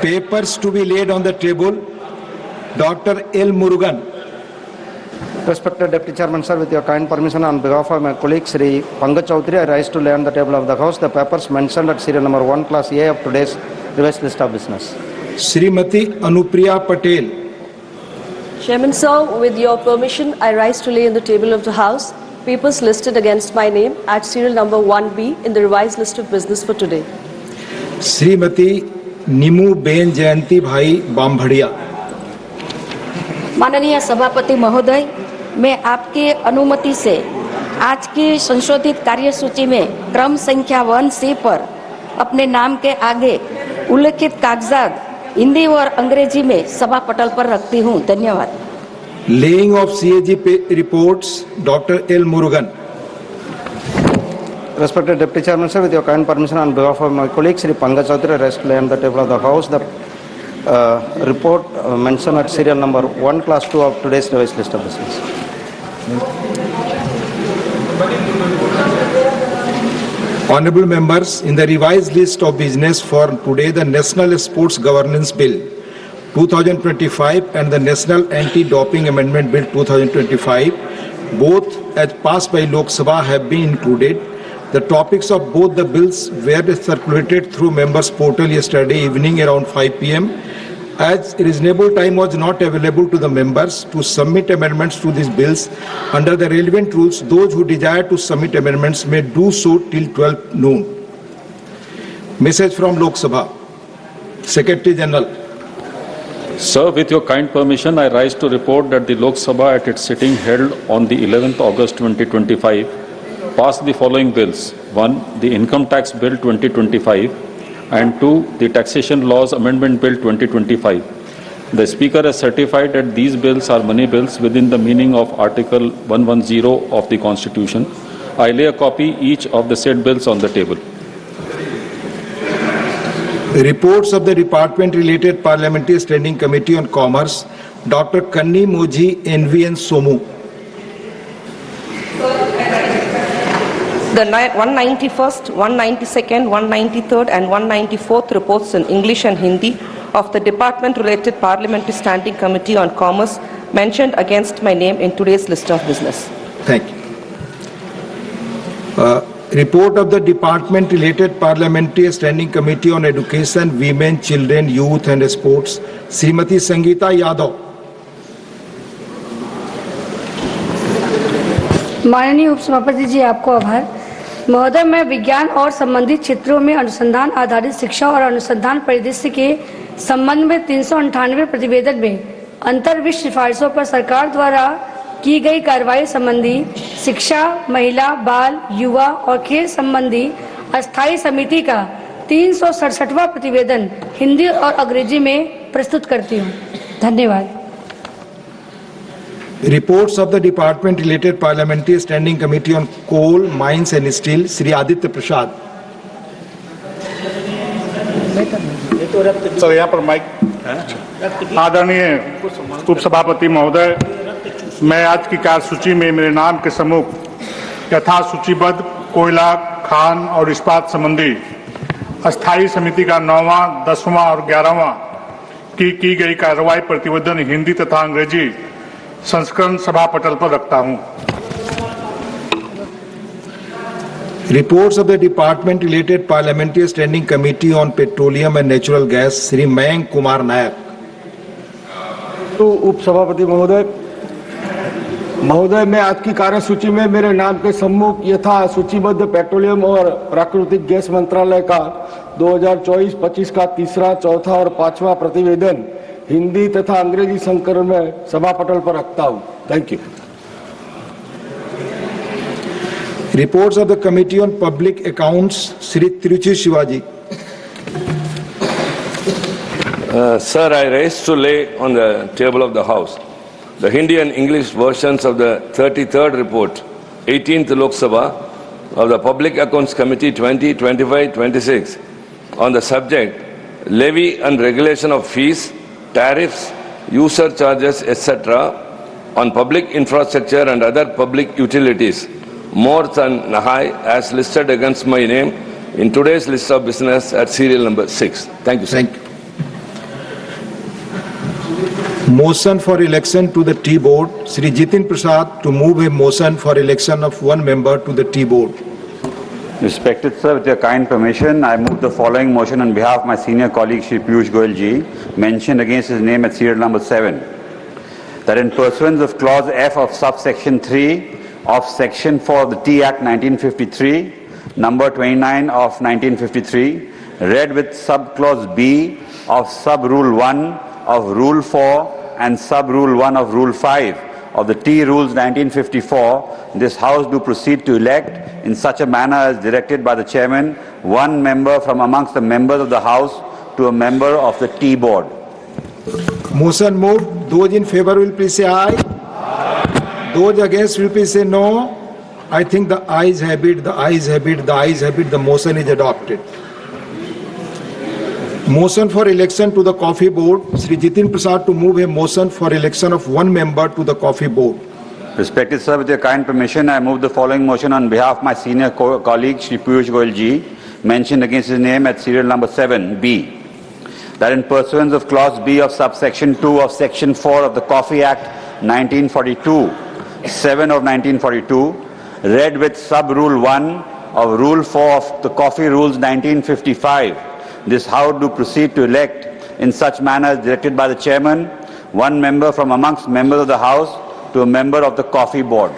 Papers to be laid on the table. Dr. L. Murugan. Respected Deputy Chairman, sir, with your kind permission, on behalf of my colleague Sri Pankaj Chaudhary, I rise to lay on the table of the House the papers mentioned at serial number 1 class A of today's revised list of business. Srimati Anupriya Patel. Chairman, sir, with your permission, I rise to lay on the table of the House papers listed against my name at serial number 1B in the revised list of business for today. Srimati Nimu Ben Jayanti Bhai Bambhadia. माननीय सभापति महोदय, मैं आपके अनुमति से आज की संशोधित कार्यसूची में क्रम संख्या 1C पर अपने नाम के आगे उल्लेखित कागजात हिंदी और अंग्रेजी में सभा पटल पर रखती हूं। धन्यवाद। Laying of CAG reports, Dr. L. Murugan. Respected Deputy Chairman, sir, with your kind permission, on behalf of my colleague Sri Pankaj Chaudhary, I rise to lay on the table of the House the report mentioned at serial number 1 class 2 of today's revised list of business. Honorable members, in the revised list of business for today, the National Sports Governance Bill 2025 and the National Anti-Doping Amendment Bill 2025, both as passed by Lok Sabha, have been included. The topics of both the bills were circulated through members' portal yesterday evening around 5 p.m. As reasonable time was not available to the members to submit amendments to these bills, under the relevant rules, those who desire to submit amendments may do so till 12 noon. Message from Lok Sabha. Secretary General. Sir, with your kind permission, I rise to report that the Lok Sabha at its sitting held on the 11th August 2025 passed the following bills. 1. The Income Tax Bill 2025 and 2. The Taxation Laws Amendment Bill 2025. The Speaker has certified that these bills are money bills within the meaning of Article 110 of the Constitution. I lay a copy each of the said bills on the table. Reports of the Department-related Parliamentary Standing Committee on Commerce, Dr. Kanni Moji NVN Somu. The 191st, 192nd, 193rd and 194th reports in English and Hindi of the Department-related Parliamentary Standing Committee on Commerce mentioned against my name in today's list of business. Thank you. Report of the Department-related Parliamentary Standing Committee on Education, Women, Children, Youth and Sports, Srimati Sangeeta Yadav. माननीय उपसभापति जी, आपको आभार। महोदय, मैं विज्ञान और संबंधित क्षेत्रों में अनुसंधान आधारित शिक्षा और अनुसंधान परिदृश्य के संबंध में 398 प्रतिवेदन में अंतर्विषय सिफारिशों पर सरकार द्वारा की गई कार्रवाई संबंधी शिक्षा, महिला, बाल, युवा और खेल संबंधी अस्थायी समिति का 367वां प्रतिवेदन हिंदी और अंग्रेजी में प्रस्तुत करती हूँ। धन्यवाद। Reports of the Department-related Parliamentary Standing Committee on Coal, Mines and Steel, Sri Aditya Prasad. Sir, यहाँ पर माइक। आदरणीय उपसभापति महोदय, मैं आज की कार्यसूची में मेरे नाम के सम्मुख यथा सूचीबद्ध कोयला, खान और इस्पात संबंधी अस्थायी समिति का 9वां, 10वां और 11वां की गई कार्रवाई प्रतिवेदन हिंदी तथा अंग्रेजी संस्करण सभा पटल पर रखता हूं। Reports of the Department-related Parliamentary Standing Committee on Petroleum and Natural Gas, Sri Mayank Kumar Nayak. तो उपसभापति महोदय, मैं आज की कार्यसूची में मेरे नाम के सम्मुख यथा सूचीबद्ध पेट्रोलियम और प्राकृतिक गैस मंत्रालय का 2024-25 का 3रा, 4था और 5वां प्रतिवेदन हिंदी तथा अंग्रेजी संस्करण में सभा पटल पर रखता हूं। Thank you. Reports of the Committee on Public Accounts, Sri Tiruchi Shivaji. Sir, I rise to lay on the table of the House the Hindi and English versions of the 33rd report, 18th Lok Sabha of the Public Accounts Committee 2025-26 on the subject levy and regulation of fees, tariffs, user charges, etc. on public infrastructure and other public utilities, more than Nahai, as listed against my name in today's list of business at serial number 6. Thank you, sir. Thank you. Motion for election to the T board. Shri Jitin Prasad to move a motion for election of one member to the T board. Respected sir, with your kind permission, I move the following motion on behalf of my senior colleague Shri Piyush Goyal ji, mentioned against his name at serial number 7, that in pursuance of clause F of subsection 3 of section 4 of the T Act 1953, number 29 of 1953, read with subclause B of sub-rule 1 of rule 4 and sub-rule 1 of rule 5 of the T Rules 1954, this House do proceed to elect in such a manner as directed by the Chairman, one member from amongst the members of the House to a member of the T Board. Motion moved. Those in favor will please say aye. Those against will please say no. I think the ayes have it, the ayes have it, the ayes have it. The motion is adopted. Motion for election to the Coffee Board. Shri Jitin Prasad to move a motion for election of one member to the Coffee Board. Respected sir, with your kind permission, I move the following motion on behalf of my senior colleague Shri Piyush Goyal ji, mentioned against his name at serial number 7B, that in pursuance of clause B of subsection 2 of section 4 of the Coffee Act 1942, 7 of 1942, read with sub-rule 1 of rule 4 of the Coffee Rules 1955, this House do proceed to elect in such manner as directed by the Chairman, one member from amongst members of the House to a member of the Coffee Board.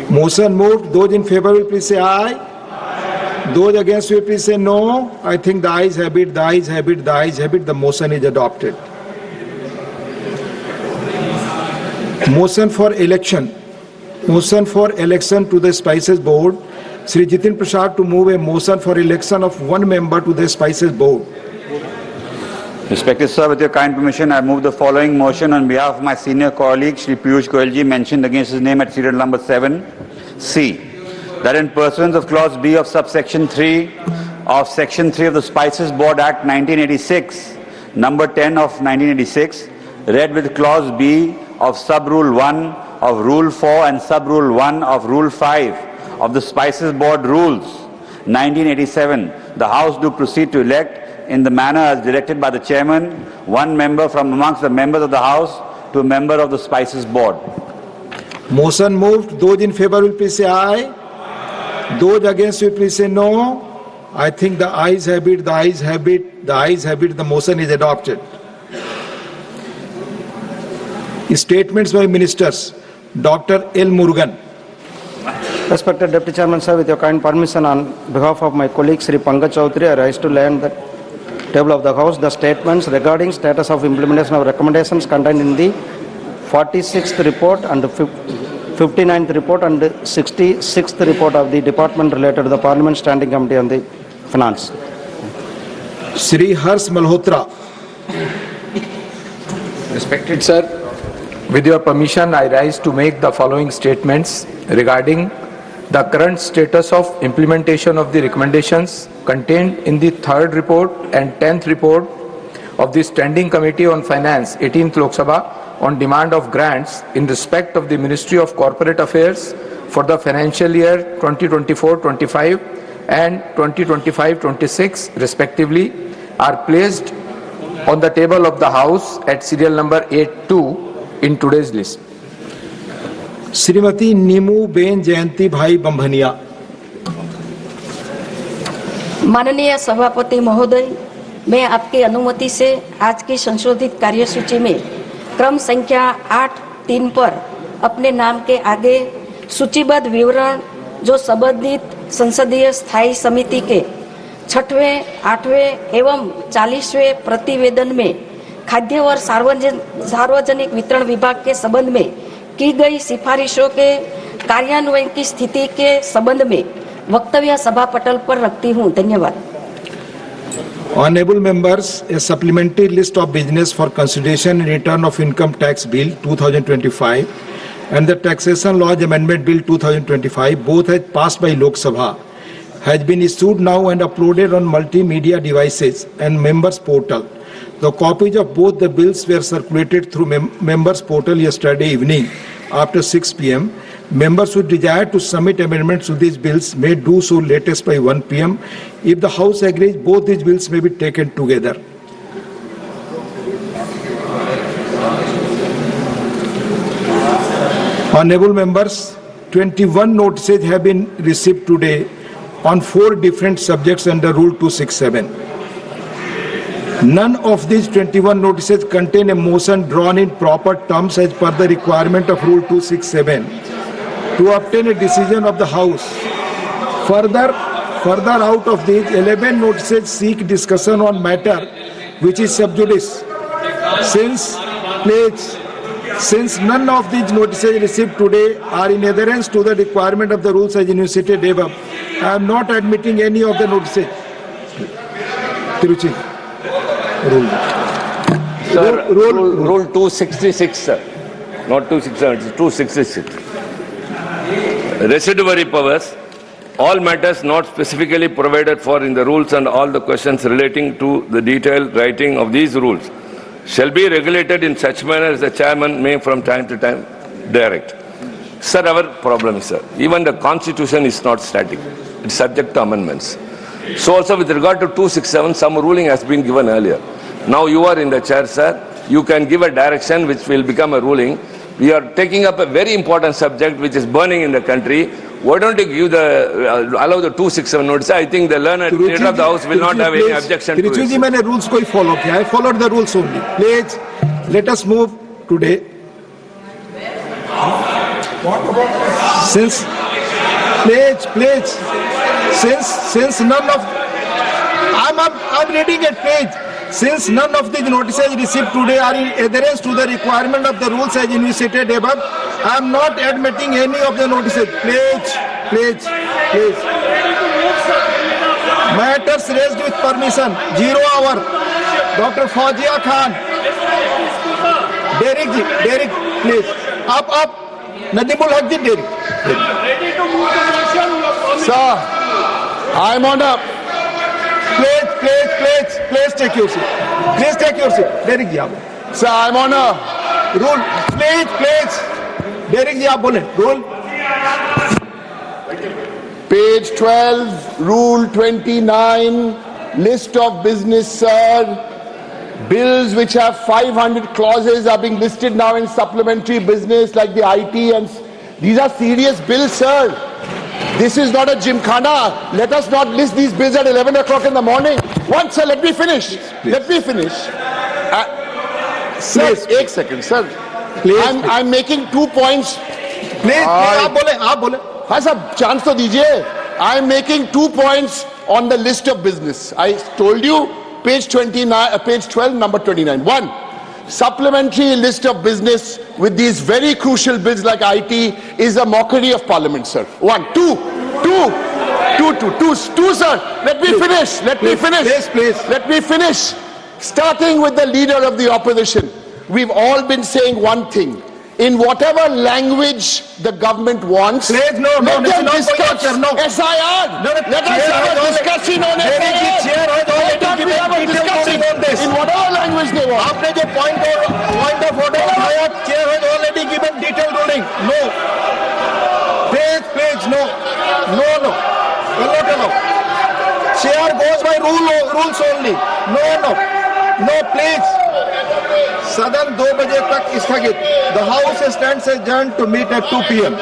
Motion moved. Those in favor will please say aye. Those against will please say no. I think the ayes have it, the ayes have it, the ayes have it. The motion is adopted. Motion for election. Motion for election to the Spices Board. Shri Jitin Prasad to move a motion for election of one member to the Spices Board. Respected sir, with your kind permission, I move the following motion on behalf of my senior colleague Shri Piyush Goyal ji, mentioned against his name at serial number 7C, that in pursuance of clause B of subsection 3 of section 3 of the Spices Board Act 1986, number 10 of 1986, read with clause B of sub-rule 1 of rule 4 and sub-rule 1 of rule 5 of the Spices Board Rules 1987, the House do proceed to elect in the manner as directed by the Chairman, one member from amongst the members of the House to a member of the Spices Board. Motion moved. Those in favor will please say aye. Those against will please say no. I think the ayes have it, the ayes have it, the ayes have it. The motion is adopted. Statements by Ministers. Dr. L. Murugan. Respected Deputy Chairman, sir, with your kind permission, on behalf of my colleague Sri Pankaj Chaudhary, I rise to lay on the table of the House the statements regarding status of implementation of recommendations contained in the 46th report and 59th report and 66th report of the department related to the Parliament Standing Committee on the Finance. Shri Harsh Malhotra. Respected sir, with your permission, I rise to make the following statements regarding the current status of implementation of the recommendations contained in the 3rd report and 10th report of the Standing Committee on Finance, 18th Lok Sabha, on demand of grants in respect of the Ministry of Corporate Affairs for the financial year 2024-25 and 2025-26 respectively, are placed on the table of the House at serial number 82 in today's list. Shrimati Neemu ben Jayanti bhai Bambhaniya. माननीय सभापति महोदय, मैं आपकी अनुमति से आज की संशोधित कार्यसूची में क्रम संख्या 8-3 पर अपने नाम के आगे सूचीबद्ध विवरण जो संबंधित संसदीय स्थायी समिति के 6वें, 8वें एवं 40वें प्रतिवेदन में खाद्य और सार्वजनिक वितरण विभाग के संबंध में की गई सिफारिशों के कार्यान्वयन की स्थिति के संबंध में वक्तव्य सभा पटल पर रखती हूं. धन्यवाद. Honorable members, a supplementary list of business for consideration in return of income tax bill 2025 and the taxation laws amendment bill 2025, both has passed by Lok Sabha, has been issued now and uploaded on multimedia devices and members portal. The copies of both the bills were circulated through members portal yesterday evening after 6 p.m. Members who desire to submit amendments to these bills may do so latest by 1 p.m. If the House agrees, both these bills may be taken together. Honorable members, 21 notices have been received today on 4 different subjects under Rule 267. None of these 21 notices contain a motion drawn in proper terms as per the requirement of Rule 267 to obtain a decision of the House. Further out of these, 11 notices seek discussion on matter which is sub judice. Since none of these notices received today are in adherence to the requirement of the rules as enunciated above, I am not admitting any of the notices. Tiruchi. Rule 266, sir. Not 267, it's 266. Residuary powers, all matters not specifically provided for in the rules and all the questions relating to the detailed writing of these rules shall be regulated in such manner as the chairman may from time to time direct. Sir, our problem is, sir, even the constitution is not static. It's subject to amendments. So also with regard to 267, some ruling has been given earlier. Now you are in the chair, sir. You can give a direction which will become a ruling. We are taking up a very important subject which is burning in the country. Why don't you give allow the 267 notice? I think the learned leader of the House will not have any objection to it. जी मैंने rules को ही follow किया. I followed the rules only. Please, let us move today. Since none of I'm reading a page. Since none of these notices received today are in adherence to the requirement of the rules as enunciated above, I am not admitting any of the notices. Please. Matters raised with permission. 0 hour. Dr. Fawzia Khan. Derek, please. Up. Nadimul Haq ji, Derek. Sir, I'm on a... Please take your seat. Derek ji, Sir, I'm on a... Rule. Please. Derek ji, आप बोलें. Rule. Page 12, Rule 29, list of business, sir. Bills which have 500 clauses are being listed now in supplementary business like the IT and... These are serious bills, sir. This is not a gymkhana. Let us not list these bills at 11 o'clock in the morning. Once, sir, let me finish. Let me finish. Sir, एक second, sir. I'm making 2 points. Please, आप बोले. हाँ sir, chance तो दीजिए. I'm making 2 points on the list of business. I told you, page 29, page 12, number 29. 1. Supplementary list of business with these very crucial bills like IT is a mockery of Parliament, sir. 1. 2, sir. Let me finish. Please. Let me finish. Starting with the leader of the opposition, we've all been saying one thing. In whatever language the government wants, let them discuss SIR. Let us have a discussion on SIR. Let us have a discussion in whatever language they want. आपने जो point of order उठाया, chair has already given detailed ruling. No. Please, no. Allow. Chair goes by rules only. No, please. सदन 2 बजे तक स्थगित. The House stands adjourned to meet at 2 p.m.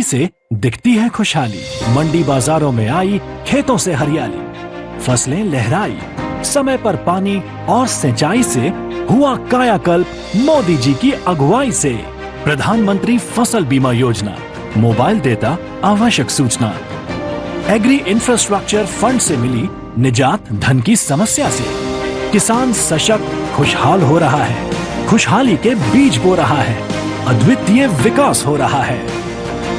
से दिखती है खुशहाली, मंडी बाजारों में आई खेतों से हरियाली, फसलें लहराई, समय पर पानी और सिंचाई से हुआ कायाकल्प मोदी जी की अगुवाई से। प्रधानमंत्री फसल बीमा योजना, मोबाइल देता आवश्यक सूचना, एग्री इंफ्रास्ट्रक्चर फंड से मिली निजात धन की समस्या से। किसान सशक्त खुशहाल हो रहा है, खुशहाली के बीज बो रहा है, अद्वितीय विकास हो रहा है।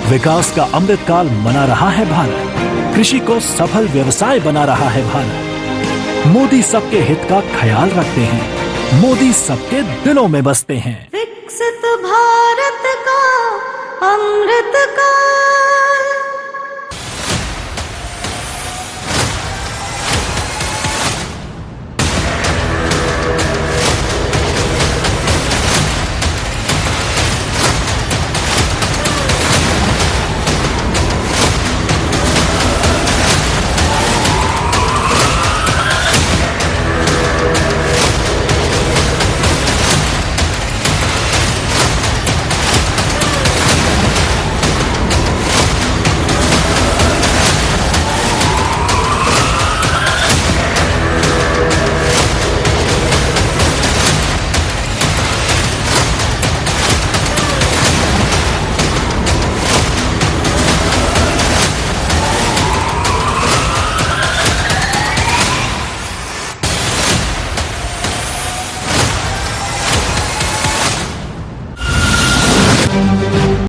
विकास का अमृतकाल मना रहा है भारत, कृषि को सफल व्यवसाय बना रहा है भारत। मोदी सबके हित का ख्याल रखते हैं, मोदी सबके दिलों में बसते हैं। विकसित भारत का अमृत काल।